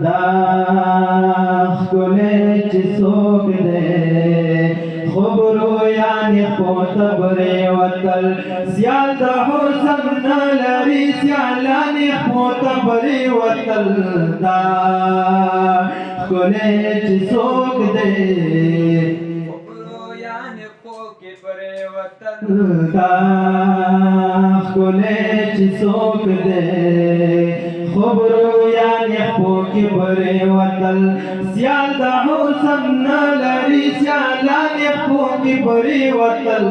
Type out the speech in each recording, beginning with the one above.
دا ښکلی چې څوک دی خبرو یعنې خبرې وتل سیال د حسن نه لري سیالانې خبرې وتل دا ښکلی چې څوک دی دا ښکلی چې څوک دی خبرو یعنې خپو کې برې وتل سیال د حسن نه لري سیالانې خپو کې برې وتل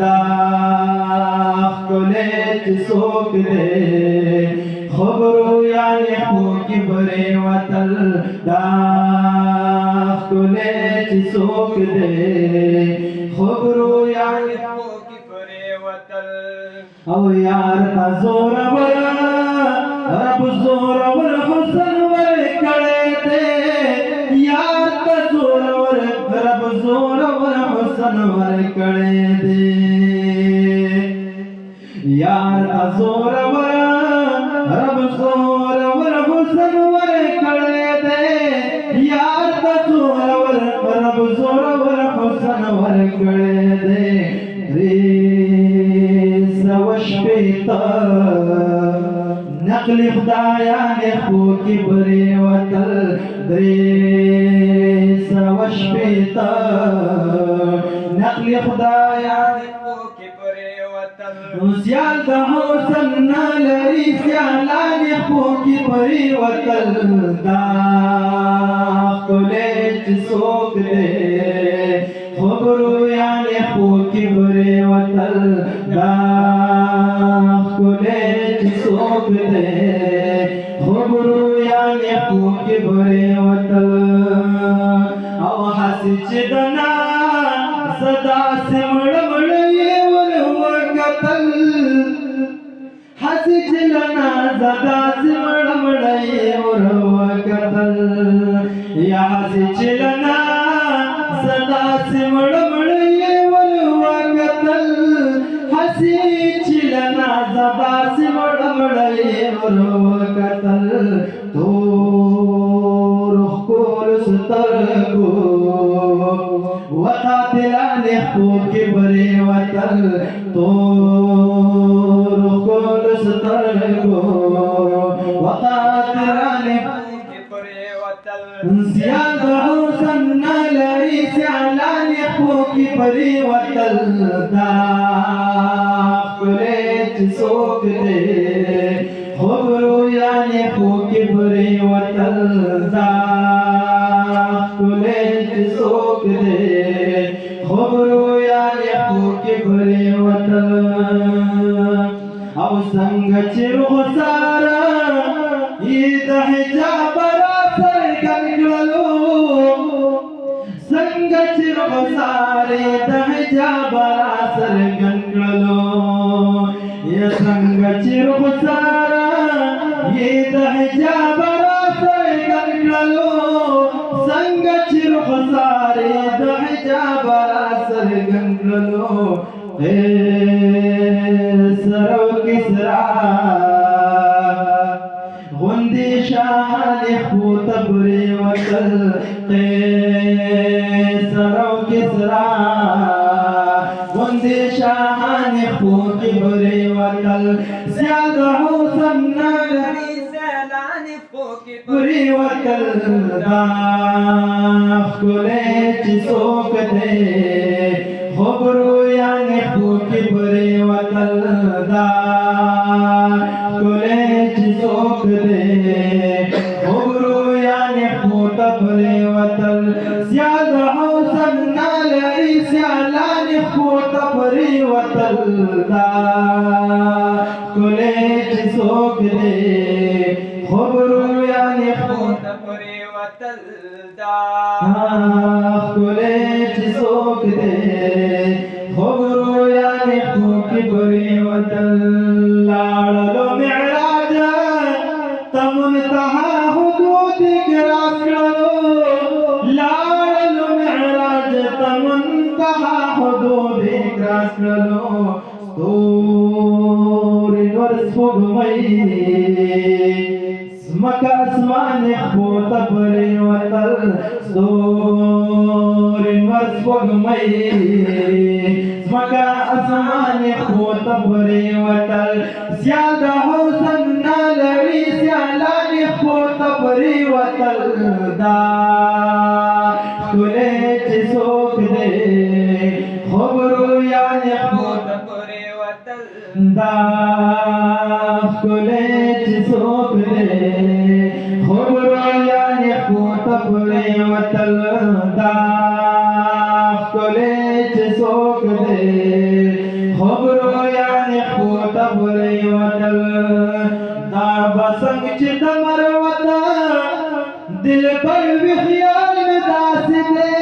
دا ښکلی چې څوک دی خبرو یعنې خپو کې برې وتل دا ښکلی چې څوک دی خبرو یعنې خپو کې برې وتل او یار تا زورور رب زورور حسن ورکړی دی یار تا زورور رب زورور حسن ورکړی دی یار تا زورور رب زورور حسن ورکړی دی یار تا زورور رب زورور حسن ورکړی دی نقل خدایانې خپو کې برې وتل درې سوه شپېته نقل خدایانې خپو کې برې وتل سیال د حسن نه لري سیالانې خپو کې برې وتل دا ښکلی چې څوک دی خبرو یعنې خپو کې برې وتل دا ښکلی چې څوک دی خبرو یعنې خپو کې برې وتل او هسې چې د نازه داسې مړه مړه یې ور وکتل هسې چې له نازه داسې مړه مړه یې ور وکتل یا هسې چې له نازه داسې مړه مړه یې ور وکتل هسې چې له نازه داسې مړه مړه یې ور وکتل تور ښکلو سترګو وقاتلانې خپو کې برې وتل تور ښکلو سترګو وقاتلانې خپو کې برې وتل سیال د حسن نه لري سیالانې خپو کې برې وتل دا ښکلی چې څوک دی خبرو یعنې خپو کې برې وتل دا ښکلی چې څوک دی خبرو یعنې خپو کې برې وتل او څنګه چې رخساره یې د حجاب را څرګند کړلو څنګه چې رخساره د حجاب را څرګند کړلو یا څنګه چې رخساره یې د حجاب را څرګند کړلو څنګه چې رخساره د حجاب را څرګند کړلو قیصر و کسرا غوندې شاهانې خپو ته برې وتل قیصر و کسرا غوندې شاهانې خپو کې برې وتل سیال د حسن نه لري سیالانې خپو کې برې وتل دا ښکلی چې څوک دی خبرو یعنې خپو کې برې وتل دا ښکلی چې څوک دی خبرو یعنې خپو ته برې وتل سیال د حسن نه لري سیالانې خپو ته برې وتل دا ښکلی چې څوک دی خبرو یعنې خپو ته برې وتل دا ښکلی چې څوک دی خبرو یعنې خپو کې برې وتل لاړلو معراج ته منتها حدود ګراس کړلو لاړلو معراج ته منتها حدود ګراس کړلو ستوري نور سپوږمۍ ځمکه اسمان خپوت پرې وتل ستوري ور سپوږمۍ زمکه اسمان خپوت پرې وتل سیال د حسن نه لري سیالان خپوت پرې وتل دا ښکلی چې څوک دی خوب رویان خپوت پرې وتل دا ښکلی چې څوک دی خوب رویان خپوت پرې وتل دا ښکلی چې څوک دی خوب رویان خپوت پرې وتل دا به څنګه چې د مروت دلبر وي خیال مې داسې دی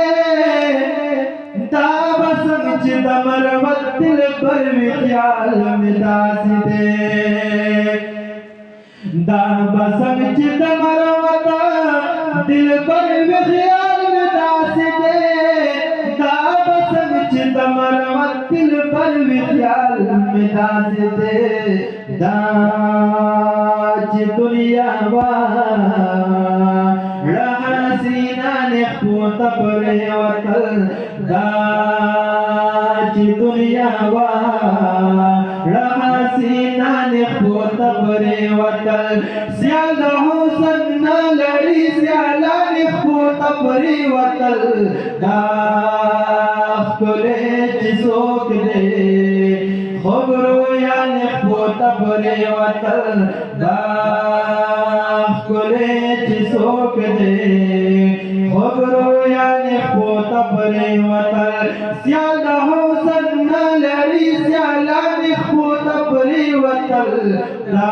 دا به څنګه چې د مروت دلبر وي خیال مې داسې دی دا به څنګه چې د مروت دلبر وي خیال مې داسې دی دا به څنګه چې د مروت دلبر وي خیال مې داسې دی دا چې دنیا وا حسینان خپوت پرې وتل دا چې دنیا وا حسینان خپوت پرې وتل سیال د حسن نه لري سیالان خپوت پرې وتل دا ښکلی چې څوک دی خوب رویان خپوت پرې وتل دا ښکلی چې څوک دی خوب رویان خپوت پرې وتل سیال د حسن نه لري سیالان خپوت پرې وتل دا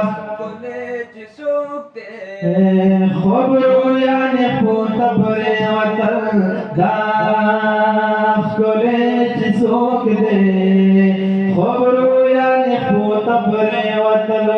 ښکلی چې څوک دی خوب رویان خپوت پرې وتل دا ښکلی چې څوک دی خوب رویان خپوت پرې وتل